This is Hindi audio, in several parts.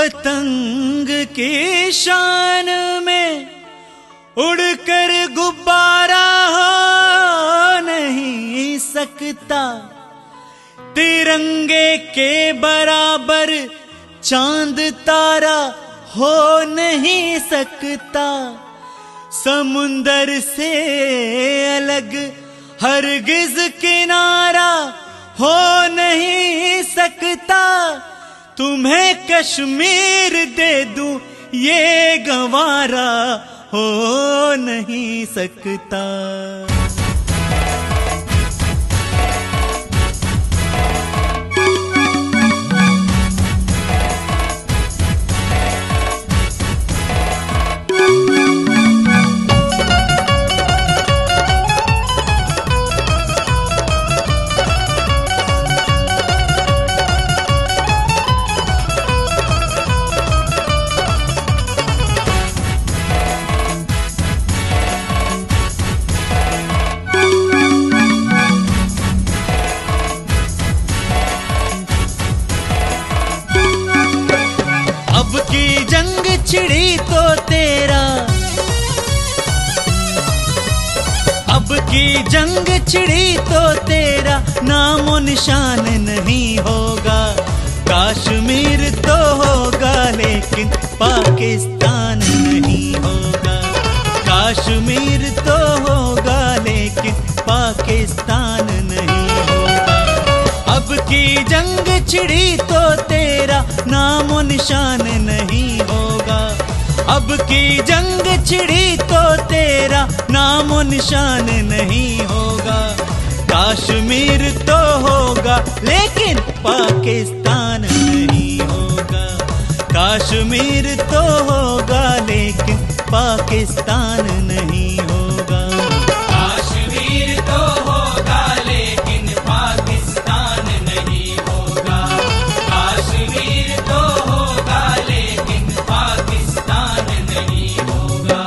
पतंग की शान में उड़कर गुब्बारा हो नहीं सकता, तिरंगे के बराबर चांद तारा हो नहीं सकता, समुंदर से अलग हरगिज किनारा हो नहीं सकता, तुम्हें कश्मीर दे दूं ये गंवारा हो नहीं सकता। जंग छिड़ी तो तेरा, अब की जंग छिड़ी तो तेरा नामो निशान नहीं होगा। कश्मीर तो होगा लेकिन पाकिस्तान नहीं होगा, कश्मीर तो होगा लेकिन पाकिस्तान नहीं होगा। अब की जंग छिड़ी तो तेरा नामो निशान नहीं होगा, अब की जंग छिड़ी तो तेरा नामो निशान नहीं होगा। कश्मीर तो होगा लेकिन पाकिस्तान नहीं होगा, कश्मीर तो होगा लेकिन पाकिस्तान नहीं होगा। कश्मीर तो होगा लेकिन पाकिस्तान नहीं होगा, कश्मीर तो होगा लेकिन पाकिस्तान नहीं होगा।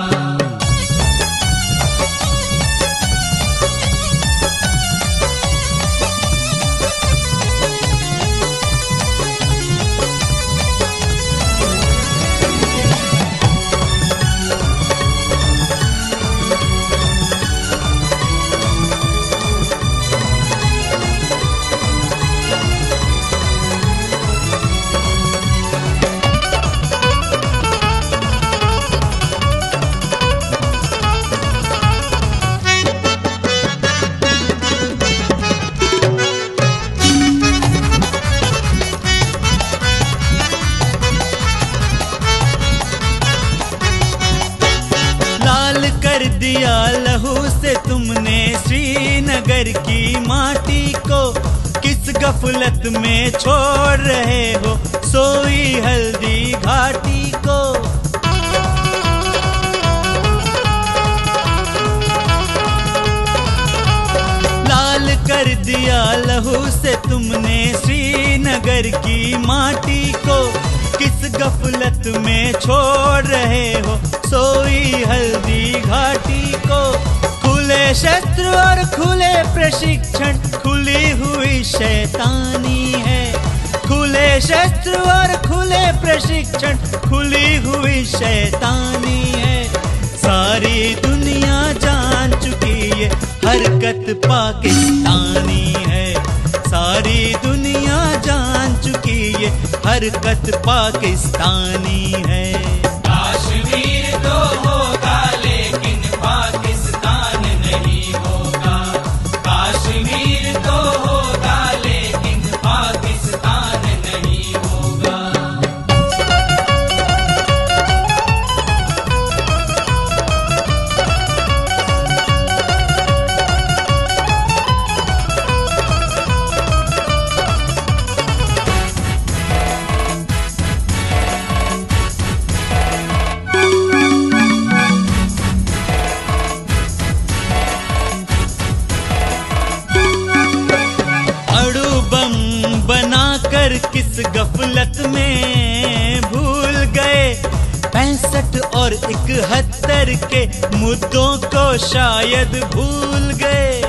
कर दिया लहू से तुमने श्रीनगर की माटी को, किस गफलत में छोड़ रहे हो सोई हल्दी घाटी को। लाल कर दिया लहू से तुमने श्रीनगर की माटी को, किस गफलत में छोड़ रहे हो सोई हल्दी घाटी को। खुले शस्त्र और खुले प्रशिक्षण खुली हुई शैतानी है, खुले शस्त्र और खुले प्रशिक्षण खुली हुई शैतानी है। सारी दुनिया जान चुकी है हरकत पाकिस्तानी है, सारी दुनिया जान चुकी है हरकत पाकिस्तानी है। कश्मीर तो होगा लेकिन पाकिस्तान नहीं होगा, कश्मीर तो होगा लेकिन पाकिस्तान नहीं होगा। बनाकर किस गफलत में भूल गए 65 और 71 के मुद्दों को शायद भूल गए।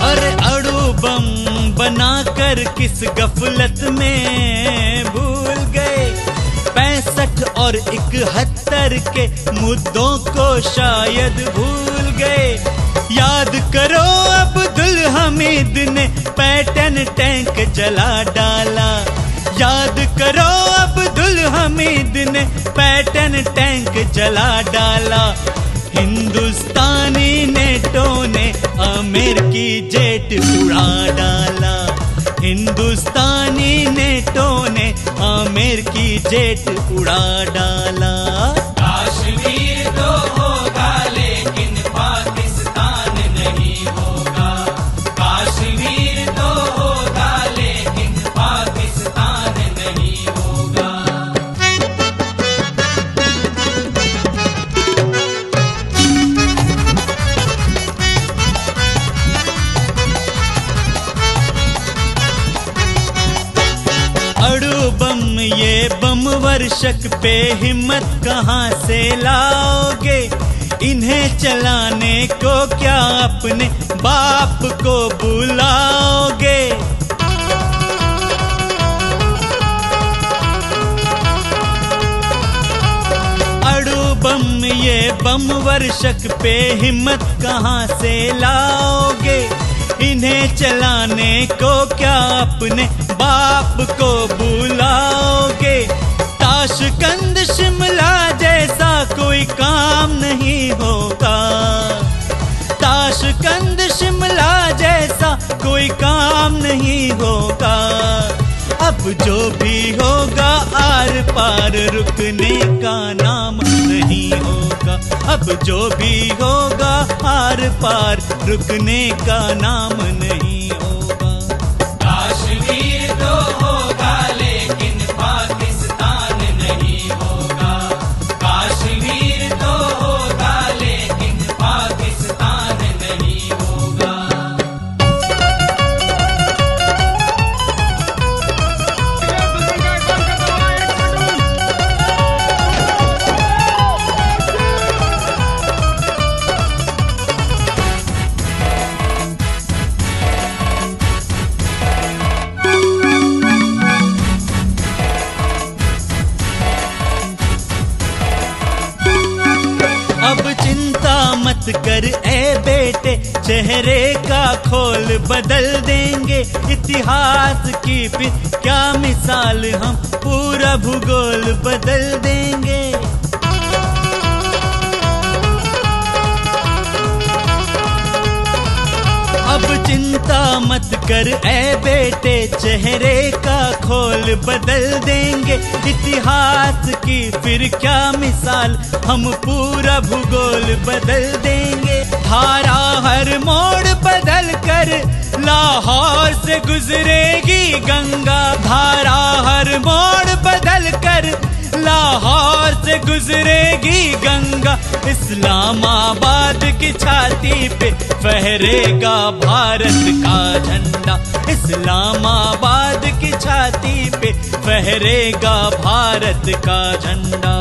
अरे अड़ू बम कर किस गफलत में भूल गए। 65 और 71 के मुद्दों को शायद भूल गए। याद करो अब्दुल हमीद ने पैटर्न टैंक जला डाला। याद करो अब्दुल हमीद ने पैटर्न टैंक जला डाला। हिंदुस्तानी नेटो ने अमेरिकी जेट उड़ा डाला। हिंदुस्तानी नेटो ने अमेरिकी जेट उड़ा डाला। कश्मीर तो होगा लेकिन पाकिस्तान नहीं होगा। कश्मीर तो होगा लेकिन पाकिस्तान नहीं होगा। अड़ू बम ये बम वर्षक पे हिम्मत कहाँ से लाओगे। इन्हें चलाने को क्या अपने बाप को बुलाओगे। अड़ू बम ये बम वर्षक पे हिम्मत कहाँ से लाओगे। इन्हें चलाने को क्या अपने बाप को बुलाओगे। ताशकंद शिमला जैसा कोई काम नहीं होगा। ताशकंद शिमला जैसा कोई काम नहीं होगा। अब जो भी होगा आर पार रुकने का नाम नहीं होगा। अब जो भी होगा आर पार रुकने का नाम नहीं होगा। कश्मीर तो होगा लेकिन पाकिस्तान नहीं होगा। कश्मीर तो होगा लेकिन पाकिस्तान नहीं होगा। अब चिंता मत कर ए बेटे, चेहरे का खोल बदल देंगे। इतिहास की फिर क्या मिसाल, हम पूरा भूगोल बदल देंगे। अब चिंता मत कर ए बेटे, चेहरे का खोल बदल देंगे। इतिहास की फिर क्या मिसाल, हम पूरा भूगोल बदल देंगे। धारा हर मोड़ बदल कर लाहौर से गुजरेगी गंगा। धारा हर मोड़ बदल कर लाहौर से गुजरेगी गंगा। इस्लामाबाद की छाती पे फहरेगा भारत का झंडा। इस्लामाबाद की छाती पे फहरेगा भारत का झंडा।